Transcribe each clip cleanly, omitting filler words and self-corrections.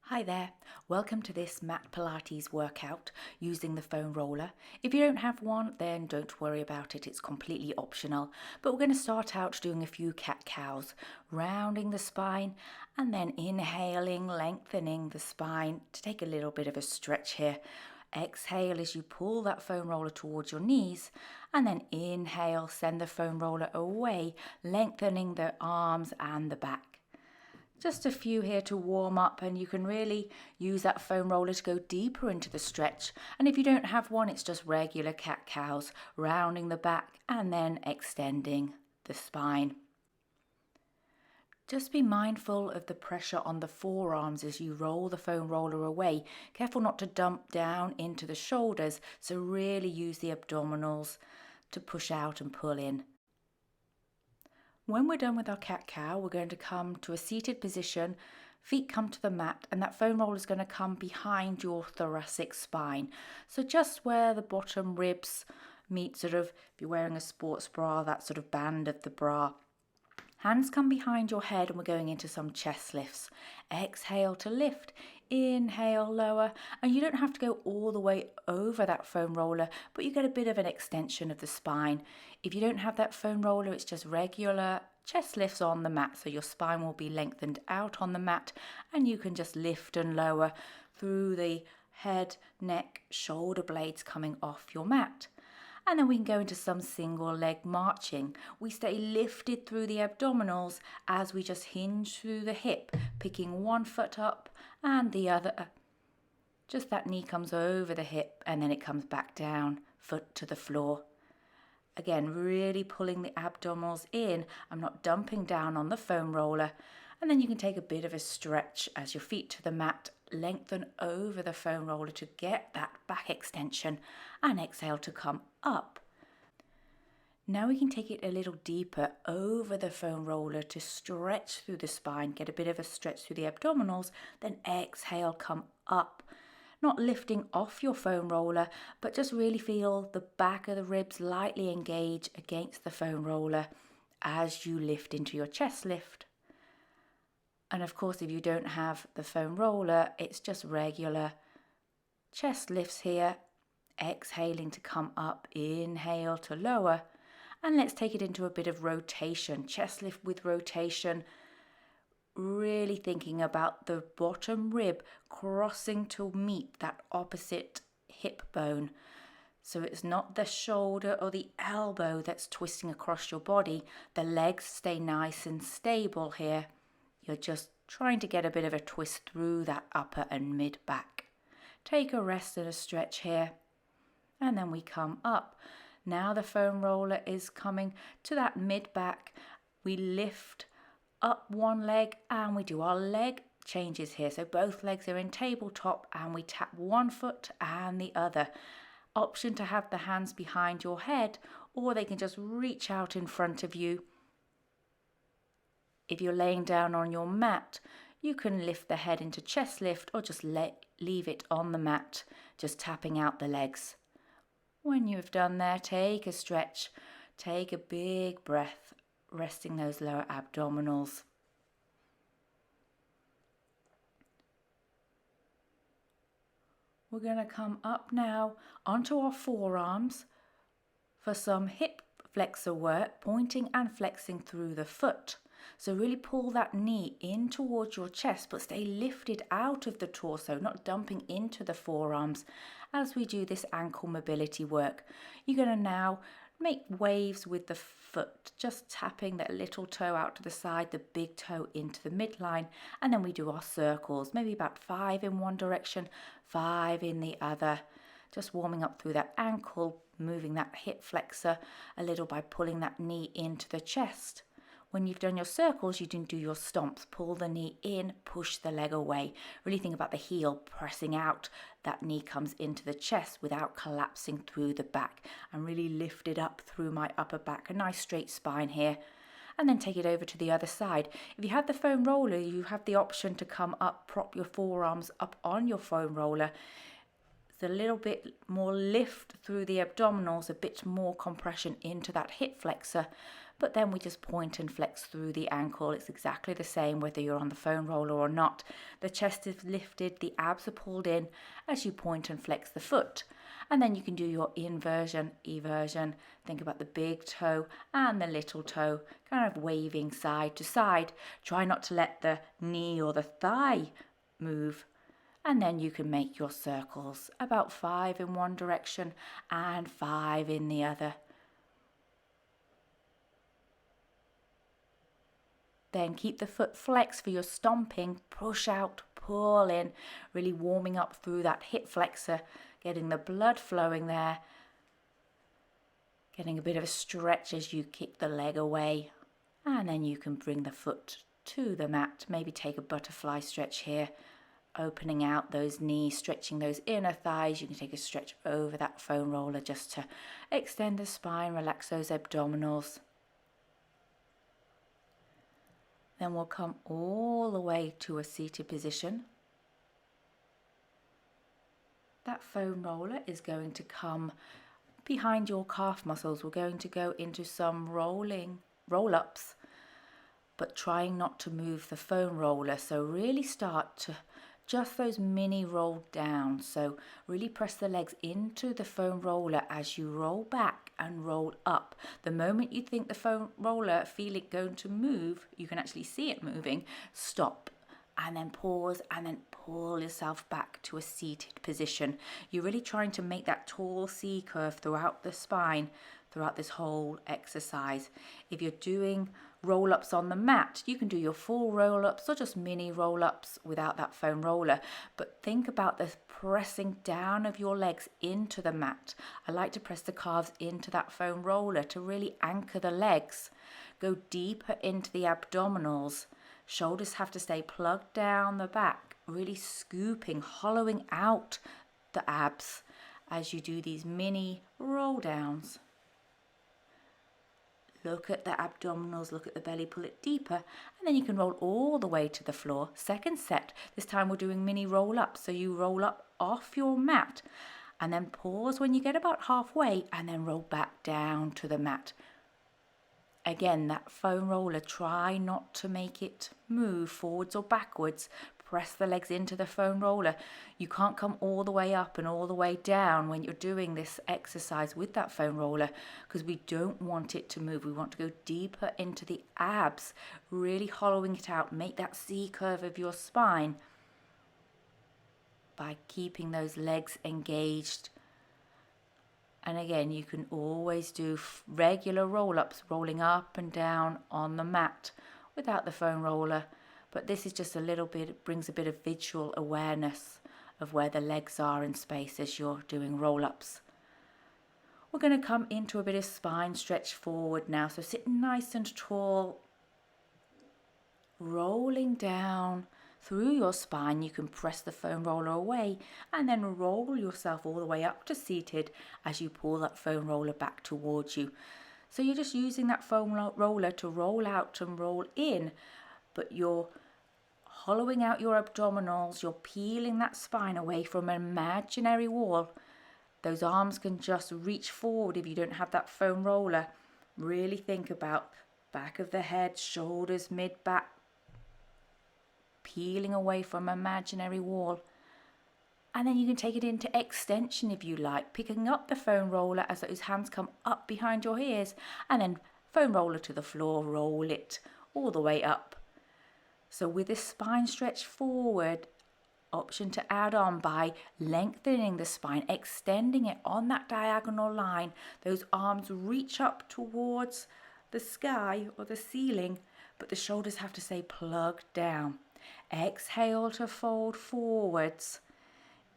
Hi there, welcome to this mat Pilates workout using the foam roller. If you don't have one, then don't worry about it, it's completely optional. But we're going to start out doing a few cat-cows, rounding the spine and then inhaling, lengthening the spine to take a little bit of a stretch here. Exhale as you pull that foam roller towards your knees, and then inhale, send the foam roller away, lengthening the arms and the back. Just a few here to warm up, and you can really use that foam roller to go deeper into the stretch. And if you don't have one, it's just regular cat-cows, rounding the back and then extending the spine. Just be mindful of the pressure on the forearms as you roll the foam roller away. Careful not to dump down into the shoulders, so really use the abdominals to push out and pull in. When we're done with our cat-cow, we're going to come to a seated position, feet come to the mat, and that foam roller is going to come behind your thoracic spine. So just where the bottom ribs meet, sort of, if you're wearing a sports bra, that sort of band of the bra. Hands come behind your head and we're going into some chest lifts. Exhale to lift, inhale, lower, and you don't have to go all the way over that foam roller, but you get a bit of an extension of the spine. If you don't have that foam roller, it's just regular chest lifts on the mat, so your spine will be lengthened out on the mat and you can just lift and lower through the head, neck, shoulder blades coming off your mat. And then we can go into some single leg marching. We stay lifted through the abdominals as we just hinge through the hip, picking one foot up and the other. Just that knee comes over the hip and then it comes back down, foot to the floor. Again, really pulling the abdominals in. I'm not dumping down on the foam roller. And then you can take a bit of a stretch as your feet to the mat, lengthen over the foam roller to get that back extension, and exhale to come up. Now we can take it a little deeper over the foam roller to stretch through the spine, get a bit of a stretch through the abdominals, then exhale, come up. Not lifting off your foam roller, but just really feel the back of the ribs lightly engage against the foam roller as you lift into your chest lift. And of course, if you don't have the foam roller, it's just regular chest lifts here. Exhaling to come up, inhale to lower. And let's take it into a bit of rotation, chest lift with rotation. Really thinking about the bottom rib crossing to meet that opposite hip bone. So it's not the shoulder or the elbow that's twisting across your body. The legs stay nice and stable here. You're just trying to get a bit of a twist through that upper and mid back. Take a rest and a stretch here. And then we come up. Now the foam roller is coming to that mid back. We lift up one leg and we do our leg changes here. So both legs are in tabletop and we tap one foot and the other. Option to have the hands behind your head, or they can just reach out in front of you. If you're laying down on your mat, you can lift the head into chest lift or just leave it on the mat, just tapping out the legs. When you've done there, take a stretch, take a big breath, resting those lower abdominals. We're going to come up now onto our forearms for some hip flexor work, pointing and flexing through the foot. So really pull that knee in towards your chest, but stay lifted out of the torso, not dumping into the forearms as we do this ankle mobility work. You're going to now make waves with the foot, just tapping that little toe out to the side, the big toe into the midline, and then we do our circles, maybe about 5 in one direction, 5 in the other. Just warming up through that ankle, moving that hip flexor a little by pulling that knee into the chest. When you've done your circles, you can do your stomps. Pull the knee in, push the leg away. Really think about the heel pressing out. That knee comes into the chest without collapsing through the back. And really lift it up through my upper back. A nice straight spine here. And then take it over to the other side. If you have the foam roller, you have the option to come up, prop your forearms up on your foam roller. It's a little bit more lift through the abdominals, a bit more compression into that hip flexor. but then we just point and flex through the ankle. It's exactly the same whether you're on the foam roller or not. The chest is lifted, the abs are pulled in as you point and flex the foot. And then you can do your inversion, eversion. Think about the big toe and the little toe kind of waving side to side. Try not to let the knee or the thigh move. And then you can make your circles, about 5 in one direction and 5 in the other. Then keep the foot flexed for your stomping. Push out, pull in, really warming up through that hip flexor, getting the blood flowing there. Getting a bit of a stretch as you kick the leg away. And then you can bring the foot to the mat. Maybe take a butterfly stretch here. Opening out those knees, stretching those inner thighs. You can take a stretch over that foam roller just to extend the spine, relax those abdominals. Then we'll come all the way to a seated position. That foam roller is going to come behind your calf muscles. We're going to go into some roll-ups, but trying not to move the foam roller. So really start to just those mini roll down. So really press the legs into the foam roller as you roll back and roll up. The moment you think the foam roller, feel it going to move, you can actually see it moving, stop and then pause and then pull yourself back to a seated position. You're really trying to make that tall C curve throughout the spine, throughout this whole exercise. If you're doing roll-ups on the mat, you can do your full roll-ups or just mini roll-ups without that foam roller, but think about the pressing down of your legs into the mat. I like to press the calves into that foam roller to really anchor the legs. Go deeper into the abdominals. Shoulders have to stay plugged down the back, really scooping, hollowing out the abs as you do these mini roll downs. Look at the abdominals, look at the belly, pull it deeper, and then you can roll all the way to the floor. Second set, this time we're doing mini roll up. So you roll up off your mat and then pause when you get about halfway and then roll back down to the mat. Again, that foam roller, try not to make it move forwards or backwards. Press the legs into the foam roller. You can't come all the way up and all the way down when you're doing this exercise with that foam roller because we don't want it to move. We want to go deeper into the abs, really hollowing it out. Make that C curve of your spine by keeping those legs engaged. And again, you can always do regular roll-ups, rolling up and down on the mat without the foam roller. But this is just a little bit, it brings a bit of visual awareness of where the legs are in space as you're doing roll-ups. We're going to come into a bit of spine stretch forward now. So sitting nice and tall, rolling down through your spine. You can press the foam roller away and then roll yourself all the way up to seated as you pull that foam roller back towards you. So you're just using that foam roller to roll out and roll in, but you're hollowing out your abdominals, you're peeling that spine away from an imaginary wall. Those arms can just reach forward if you don't have that foam roller. Really think about back of the head, shoulders, mid-back, peeling away from an imaginary wall. And then you can take it into extension if you like, picking up the foam roller as those hands come up behind your ears, and then foam roller to the floor, roll it all the way up. So with this spine stretch forward, option to add on by lengthening the spine, extending it on that diagonal line. Those arms reach up towards the sky or the ceiling, but the shoulders have to stay plugged down. Exhale to fold forwards.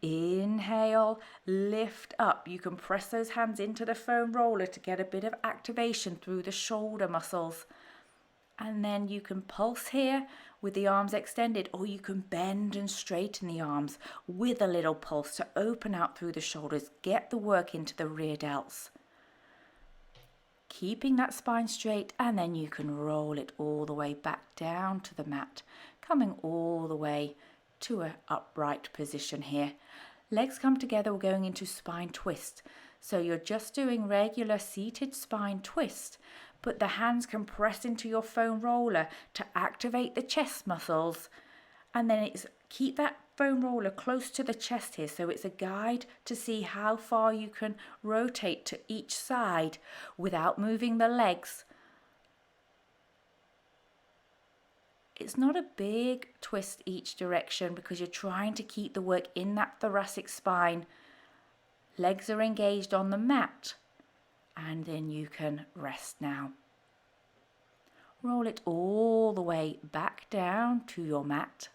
Inhale, lift up. You can press those hands into the foam roller to get a bit of activation through the shoulder muscles. And then you can pulse here with the arms extended, or you can bend and straighten the arms with a little pulse to open out through the shoulders. Get the work into the rear delts. Keeping that spine straight, and then you can roll it all the way back down to the mat, coming all the way to an upright position here. Legs come together, we're going into spine twist. So you're just doing regular seated spine twist, but the hands can press into your foam roller to activate the chest muscles. And then keep that foam roller close to the chest here, so it's a guide to see how far you can rotate to each side without moving the legs. It's not a big twist each direction because you're trying to keep the work in that thoracic spine. Legs are engaged on the mat, and then you can rest now. Roll it all the way back down to your mat.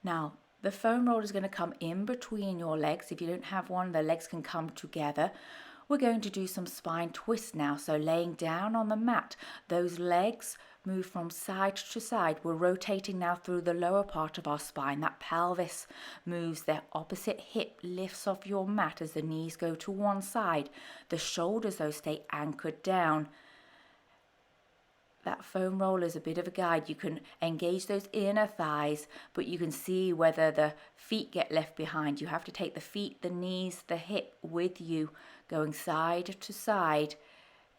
Now, the foam roller is going to come in between your legs. If you don't have one, the legs can come together. We're going to do some spine twists now. So laying down on the mat, those legs move from side to side. We're rotating now through the lower part of our spine. That pelvis moves, the opposite hip lifts off your mat as the knees go to one side. The shoulders, though, stay anchored down. That foam roller is a bit of a guide. You can engage those inner thighs, but you can see whether the feet get left behind. You have to take the feet, the knees, the hip with you, going side to side,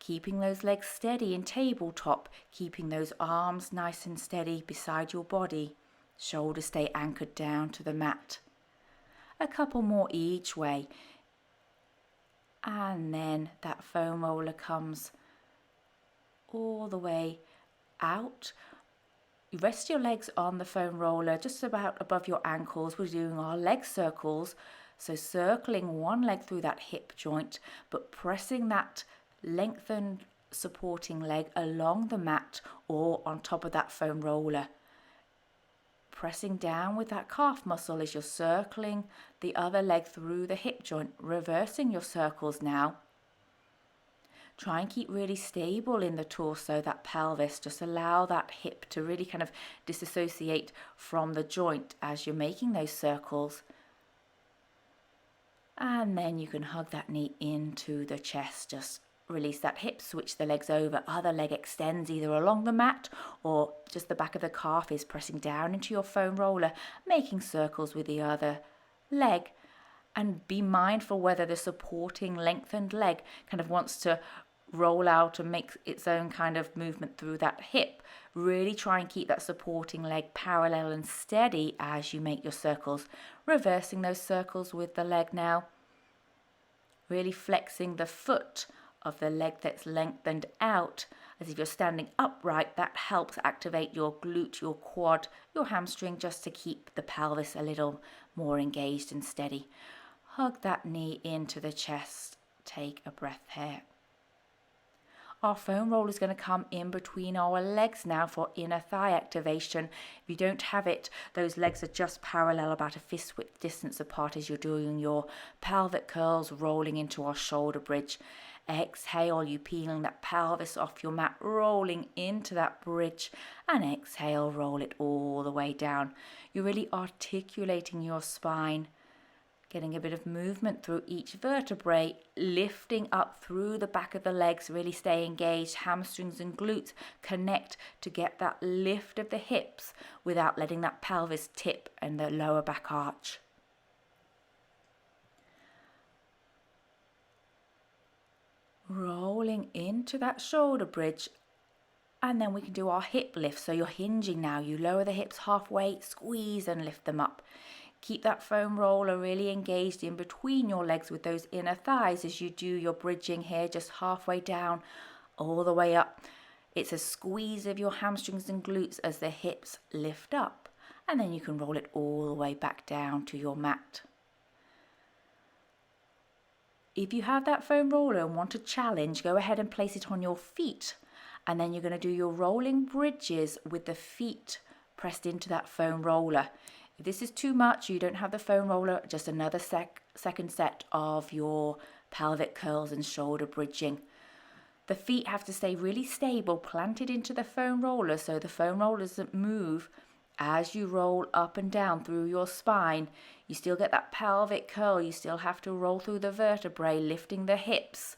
keeping those legs steady in tabletop, keeping those arms nice and steady beside your body. Shoulders stay anchored down to the mat. A couple more each way. And then that foam roller comes all the way out. You rest your legs on the foam roller just about above your ankles. We're doing our leg circles, so circling one leg through that hip joint, but pressing that lengthened supporting leg along the mat or on top of that foam roller. Pressing down with that calf muscle as you're circling the other leg through the hip joint, reversing your circles now. Try and keep really stable in the torso, that pelvis. Just allow that hip to really kind of disassociate from the joint as you're making those circles. And then you can hug that knee into the chest. Just release that hip, switch the legs over. Other leg extends either along the mat or just the back of the calf is pressing down into your foam roller, making circles with the other leg. And be mindful whether the supporting lengthened leg kind of wants to roll out and make its own kind of movement through that hip. Really try and keep that supporting leg parallel and steady as you make your circles. Reversing those circles with the leg now. Really flexing the foot of the leg that's lengthened out. As if you're standing upright, that helps activate your glute, your quad, your hamstring, just to keep the pelvis a little more engaged and steady. Hug that knee into the chest. Take a breath here. Our foam roller is going to come in between our legs now for inner thigh activation. If you don't have it, those legs are just parallel, about a fist width distance apart as you're doing your pelvic curls, rolling into our shoulder bridge. Exhale, you peeling that pelvis off your mat, rolling into that bridge, and exhale, roll it all the way down. You're really articulating your spine, getting a bit of movement through each vertebrae, lifting up through the back of the legs, really stay engaged. Hamstrings and glutes connect to get that lift of the hips without letting that pelvis tip and the lower back arch. Rolling into that shoulder bridge, and then we can do our hip lift. So you're hinging now. You lower the hips halfway, squeeze and lift them up. Keep that foam roller really engaged in between your legs with those inner thighs as you do your bridging here, just halfway down, all the way up. It's a squeeze of your hamstrings and glutes as the hips lift up, and then you can roll it all the way back down to your mat. If you have that foam roller and want to challenge, go ahead and place it on your feet, and then you're going to do your rolling bridges with the feet pressed into that foam roller. If this is too much, you don't have the foam roller, just another second set of your pelvic curls and shoulder bridging. The feet have to stay really stable, planted into the foam roller, so the foam roller doesn't move as you roll up and down through your spine. You still get that pelvic curl, you still have to roll through the vertebrae, lifting the hips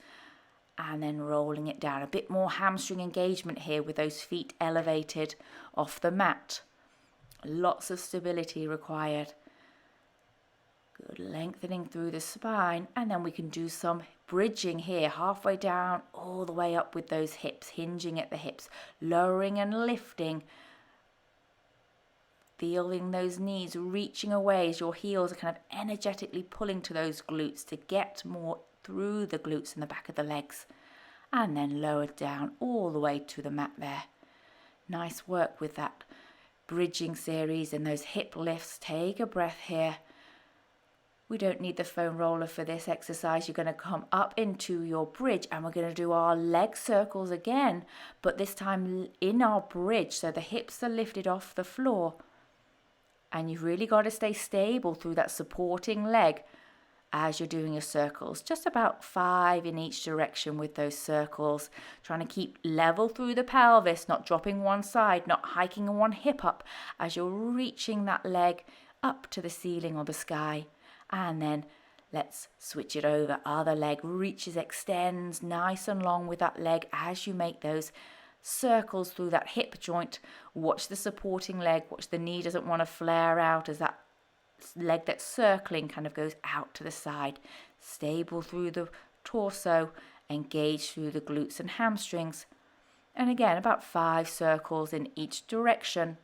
and then rolling it down. A bit more hamstring engagement here with those feet elevated off the mat. Lots of stability required. Good, lengthening through the spine, and then we can do some bridging here, halfway down, all the way up with those hips, hinging at the hips, lowering and lifting. Feeling those knees reaching away as your heels are kind of energetically pulling to those glutes to get more through the glutes and the back of the legs. And then lowered down all the way to the mat there. Nice work with that bridging series and those hip lifts. Take a breath here. We don't need the foam roller for this exercise. You're going to come up into your bridge and we're going to do our leg circles again, but this time in our bridge, so the hips are lifted off the floor. And you've really got to stay stable through that supporting leg as you're doing your circles. Just about 5 in each direction with those circles. Trying to keep level through the pelvis, not dropping one side, not hiking one hip up as you're reaching that leg up to the ceiling or the sky. And then let's switch it over. Other leg reaches, extends nice and long with that leg as you make those circles through that hip joint. Watch the supporting leg. Watch the knee doesn't want to flare out as that leg that's circling kind of goes out to the side. Stable through the torso. Engage through the glutes and hamstrings. And again, about 5 circles in each direction.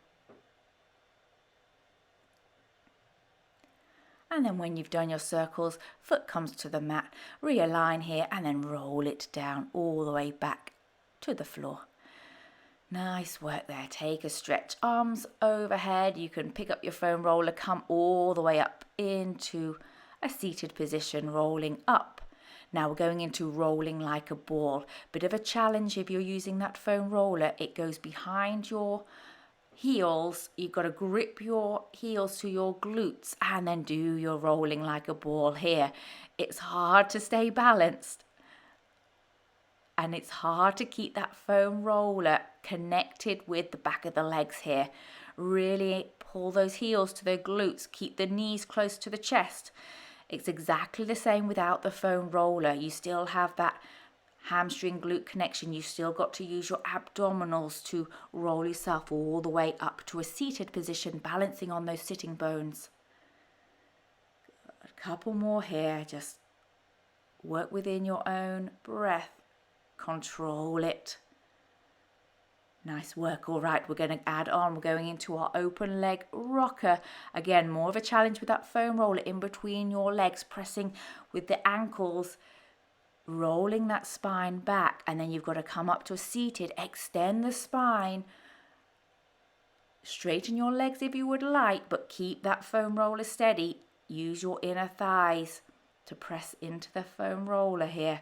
And then when you've done your circles, foot comes to the mat, realign here and then roll it down all the way back to the floor. Nice work there. Take a stretch, arms overhead. You can pick up your foam roller, come all the way up into a seated position, rolling up. Now we're going into rolling like a ball. Bit of a challenge if you're using that foam roller. It goes behind your heels. You've got to grip your heels to your glutes and then do your rolling like a ball here. It's hard to stay balanced. And it's hard to keep that foam roller connected with the back of the legs here. Really pull those heels to the glutes. Keep the knees close to the chest. It's exactly the same without the foam roller. You still have that hamstring glute connection. You still got to use your abdominals to roll yourself all the way up to a seated position, balancing on those sitting bones. A couple more here. Just work within your own breath. Control it. Nice work. All right, we're going to add on. We're going into our open leg rocker. Again, more of a challenge with that foam roller in between your legs, pressing with the ankles, rolling that spine back. And then you've got to come up to a seated, extend the spine. Straighten your legs if you would like, but keep that foam roller steady. Use your inner thighs to press into the foam roller here.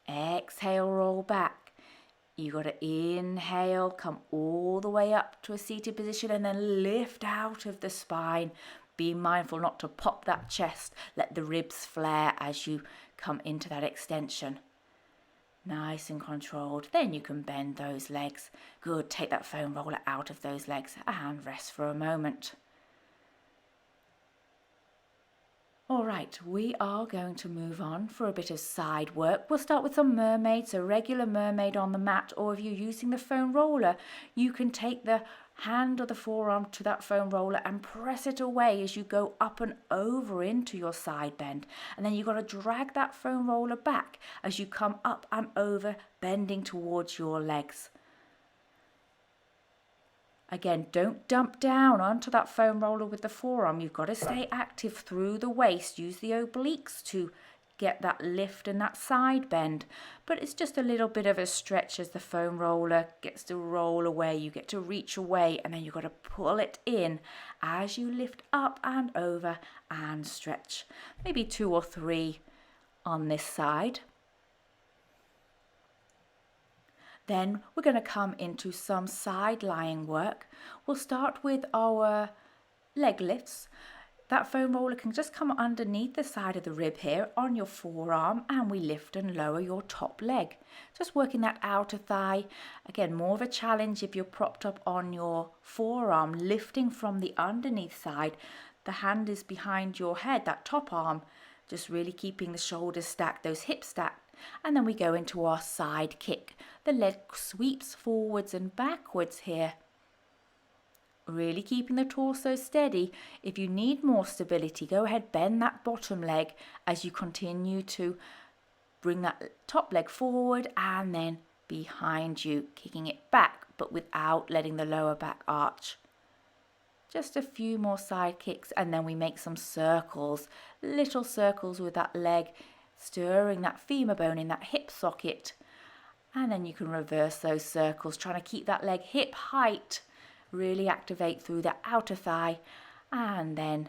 Exhale, roll back. You got to inhale, come all the way up to a seated position and then lift out of the spine. Be mindful not to pop that chest. Let the ribs flare as you come into that extension. Nice and controlled. Then you can bend those legs. Good. Take that foam roller out of those legs and rest for a moment. All right, we are going to move on for a bit of side work. We'll start with some mermaids, so regular mermaid on the mat, or if you're using the foam roller, you can take the hand or the forearm to that foam roller and press it away as you go up and over into your side bend. And then you've got to drag that foam roller back as you come up and over, bending towards your legs. Again, don't dump down onto that foam roller with the forearm. You've got to stay active through the waist. Use the obliques to get that lift and that side bend. But it's just a little bit of a stretch as the foam roller gets to roll away. You get to reach away and then you've got to pull it in as you lift up and over and stretch. Maybe 2 or 3 on this side. Then we're going to come into some side lying work. We'll start with our leg lifts. That foam roller can just come underneath the side of the rib here on your forearm and we lift and lower your top leg. Just working that outer thigh. Again, more of a challenge if you're propped up on your forearm, lifting from the underneath side. The hand is behind your head, that top arm. Just really keeping the shoulders stacked, those hips stacked. And then we go into our side kick. The leg sweeps forwards and backwards here. Really keeping the torso steady. If you need more stability, go ahead, bend that bottom leg as you continue to bring that top leg forward and then behind you, kicking it back, but without letting the lower back arch. Just a few more side kicks, and then we make some circles, little circles with that leg, stirring that femur bone in that hip socket. And then you can reverse those circles, trying to keep that leg hip height. Really activate through the outer thigh, and then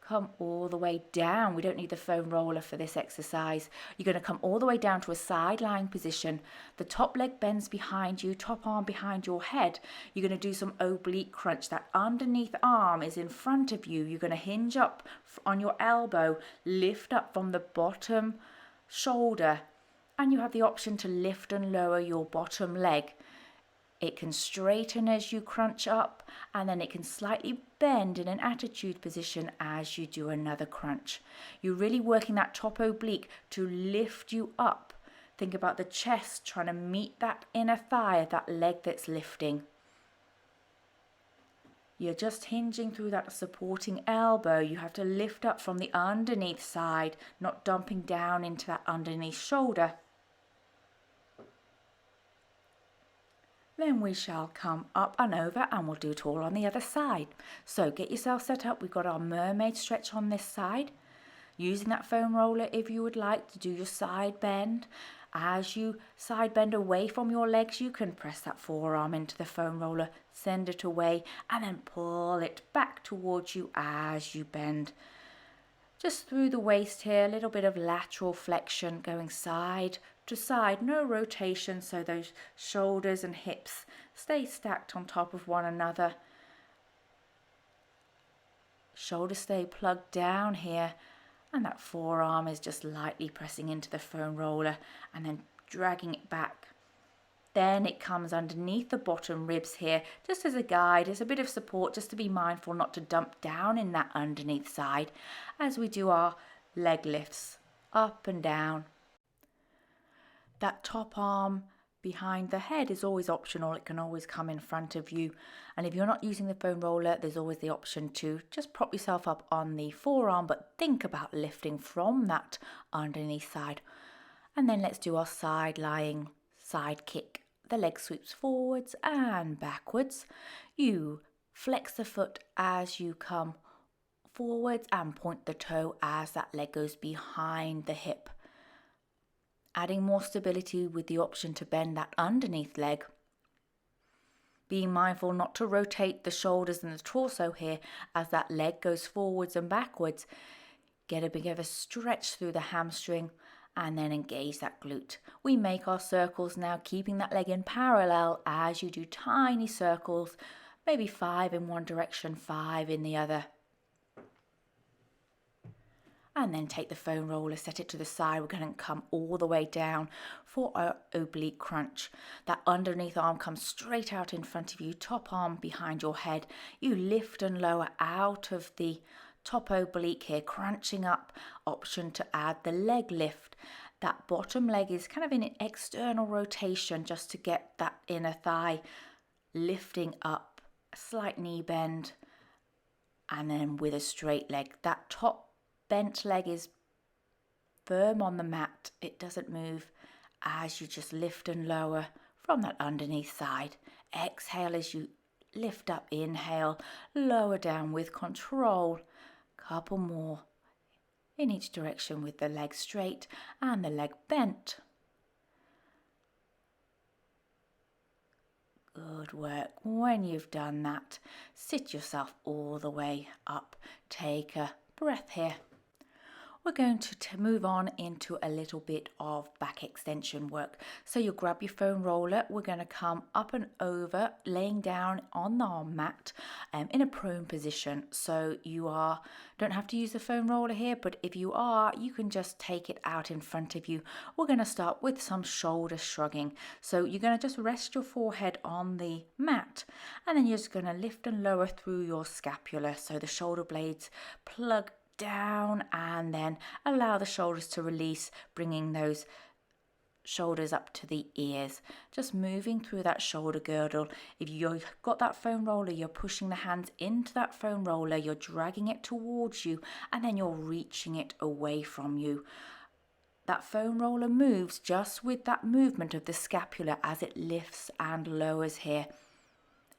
come all the way down. We don't need the foam roller for this exercise. You're going to come all the way down to a side lying position. The top leg bends behind you, top arm behind your head. You're going to do some oblique crunch. That underneath arm is in front of you. You're going to hinge up on your elbow, lift up from the bottom shoulder, and you have the option to lift and lower your bottom leg. It can straighten as you crunch up, and then it can slightly bend in an attitude position as you do another crunch. You're really working that top oblique to lift you up. Think about the chest trying to meet that inner thigh, that leg that's lifting. You're just hinging through that supporting elbow. You have to lift up from the underneath side, not dumping down into that underneath shoulder. Then we shall come up and over, and we'll do it all on the other side. So get yourself set up. We've got our mermaid stretch on this side. Using that foam roller if you would like to do your side bend. As you side bend away from your legs, you can press that forearm into the foam roller, send it away, and then pull it back towards you as you bend. Just through the waist here, a little bit of lateral flexion going side to side, no rotation, so those shoulders and hips stay stacked on top of one another. Shoulders stay plugged down here, and that forearm is just lightly pressing into the foam roller and then dragging it back. Then it comes underneath the bottom ribs here, just as a guide, as a bit of support, just to be mindful not to dump down in that underneath side as we do our leg lifts up and down. That top arm behind the head is always optional. It can always come in front of you. And if you're not using the foam roller, there's always the option to just prop yourself up on the forearm, but think about lifting from that underneath side. And then let's do our side lying side kick. The leg sweeps forwards and backwards. You flex the foot as you come forwards and point the toe as that leg goes behind the hip. Adding more stability with the option to bend that underneath leg. Being mindful not to rotate the shoulders and the torso here as that leg goes forwards and backwards. Get a bit of a stretch through the hamstring and then engage that glute. We make our circles now, keeping that leg in parallel as you do tiny circles, maybe 5 in one direction, 5 in the other. And then take the foam roller, set it to the side. We're going to come all the way down for our oblique crunch. That underneath arm comes straight out in front of you, top arm behind your head. You lift and lower out of the top oblique here, crunching up. Option to add the leg lift. That bottom leg is kind of in an external rotation just to get that inner thigh lifting up. A slight knee bend, and then with a straight leg. That top bent leg is firm on the mat. It doesn't move as you just lift and lower from that underneath side. Exhale as you lift up. Inhale, lower down with control. Couple more in each direction with the leg straight and the leg bent. Good work. When you've done that, sit yourself all the way up. Take a breath here. We're going to move on into a little bit of back extension work. So you'll grab your foam roller. We're going to come up and over, laying down on our mat in a prone position. So you don't have to use the foam roller here, but if you are, you can just take it out in front of you. We're going to start with some shoulder shrugging. So you're going to just rest your forehead on the mat, and then you're just going to lift and lower through your scapula. So the shoulder blades plug down, and then allow the shoulders to release, bringing those shoulders up to the ears, just moving through that shoulder girdle. If you've got that foam roller, you're pushing the hands into that foam roller, you're dragging it towards you, and then you're reaching it away from you. That foam roller moves just with that movement of the scapula as it lifts and lowers here.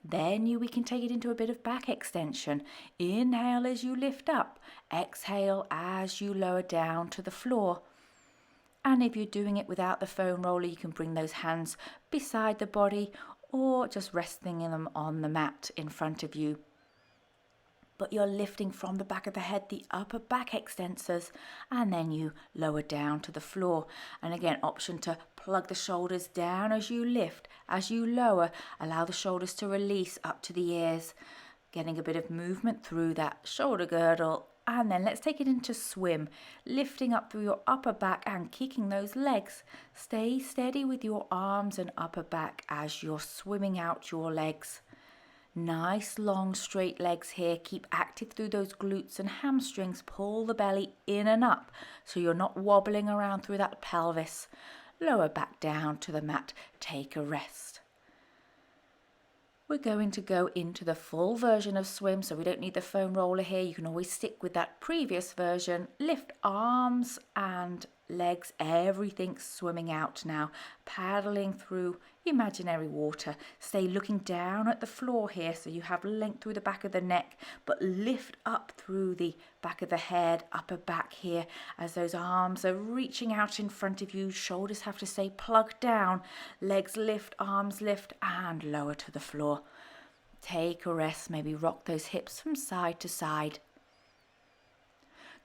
Then we can take it into a bit of back extension. Inhale as you lift up, exhale as you lower down to the floor. And if you're doing it without the foam roller, you can bring those hands beside the body or just resting them on the mat in front of you. But you're lifting from the back of the head, the upper back extensors, and then you lower down to the floor. And again, option to plug the shoulders down as you lift. As you lower, allow the shoulders to release up to the ears, getting a bit of movement through that shoulder girdle. And then let's take it into swim, lifting up through your upper back and kicking those legs. Stay steady with your arms and upper back as you're swimming out your legs. Nice long straight legs here. Keep active through those glutes and hamstrings. Pull the belly in and up so you're not wobbling around through that pelvis. Lower back down to the mat. Take a rest. We're going to go into the full version of swim, so we don't need the foam roller here. You can always stick with that previous version. Lift arms and legs, everything swimming out now, paddling through imaginary water. Stay looking down at the floor here so you have length through the back of the neck, but lift up through the back of the head, upper back here, as those arms are reaching out in front of you. Shoulders have to stay plugged down. Legs lift, arms lift, and lower to the floor. Take a rest, maybe rock those hips from side to side.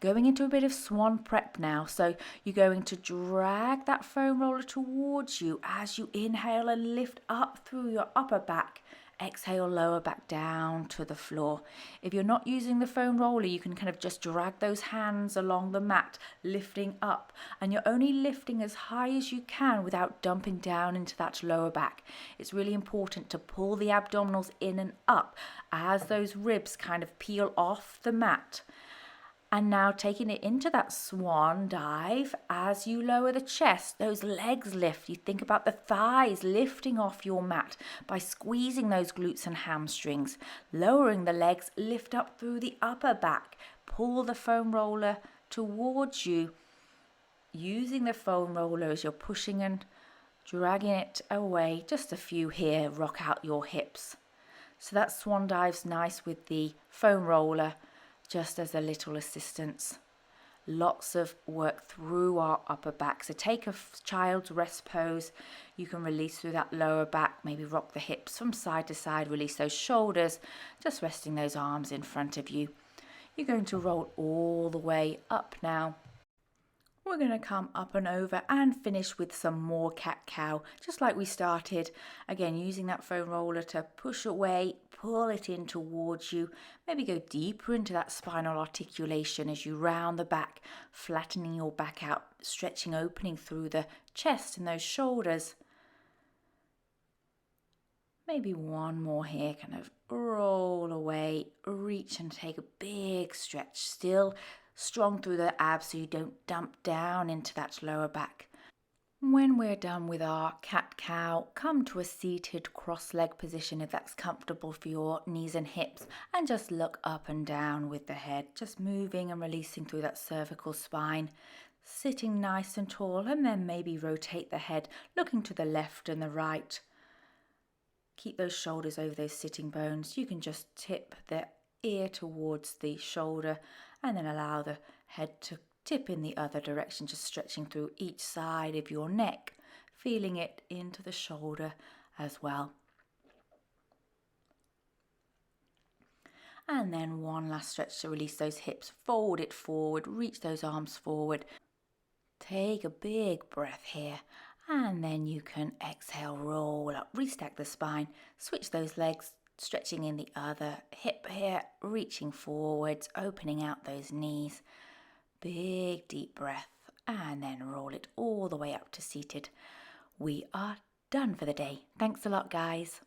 Going into a bit of swan prep now, so you're going to drag that foam roller towards you as you inhale and lift up through your upper back. Exhale, lower back down to the floor. If you're not using the foam roller, you can kind of just drag those hands along the mat, lifting up, and you're only lifting as high as you can without dumping down into that lower back. It's really important to pull the abdominals in and up as those ribs kind of peel off the mat. And now taking it into that swan dive, as you lower the chest, those legs lift. You think about the thighs lifting off your mat by squeezing those glutes and hamstrings. Lowering the legs, lift up through the upper back. Pull the foam roller towards you. Using the foam roller as you're pushing and dragging it away. Just a few here, rock out your hips. So that swan dive's nice with the foam roller, just as a little assistance. Lots of work through our upper back. So take a child's rest pose. You can release through that lower back, maybe rock the hips from side to side, release those shoulders, just resting those arms in front of you. You're going to roll all the way up now. We're going to come up and over and finish with some more cat-cow, just like we started. Again, using that foam roller to push away, pull it in towards you. Maybe go deeper into that spinal articulation as you round the back, flattening your back out, stretching, opening through the chest and those shoulders. Maybe one more here, kind of roll away, reach and take a big stretch, still strong through the abs so you don't dump down into that lower back. When we're done with our cat-cow, come to a seated cross-leg position if that's comfortable for your knees and hips, and just look up and down with the head, just moving and releasing through that cervical spine, sitting nice and tall, and then maybe rotate the head, looking to the left and the right. Keep those shoulders over those sitting bones. You can just tip the ear towards the shoulder and then allow the head to tip in the other direction, just stretching through each side of your neck, feeling it into the shoulder as well. And then one last stretch to release those hips, fold it forward, reach those arms forward. Take a big breath here, and then you can exhale, roll up, restack the spine, switch those legs, stretching in the other hip here, reaching forwards, opening out those knees. Big deep breath, and then roll it all the way up to seated. We are done for the day. Thanks a lot, guys.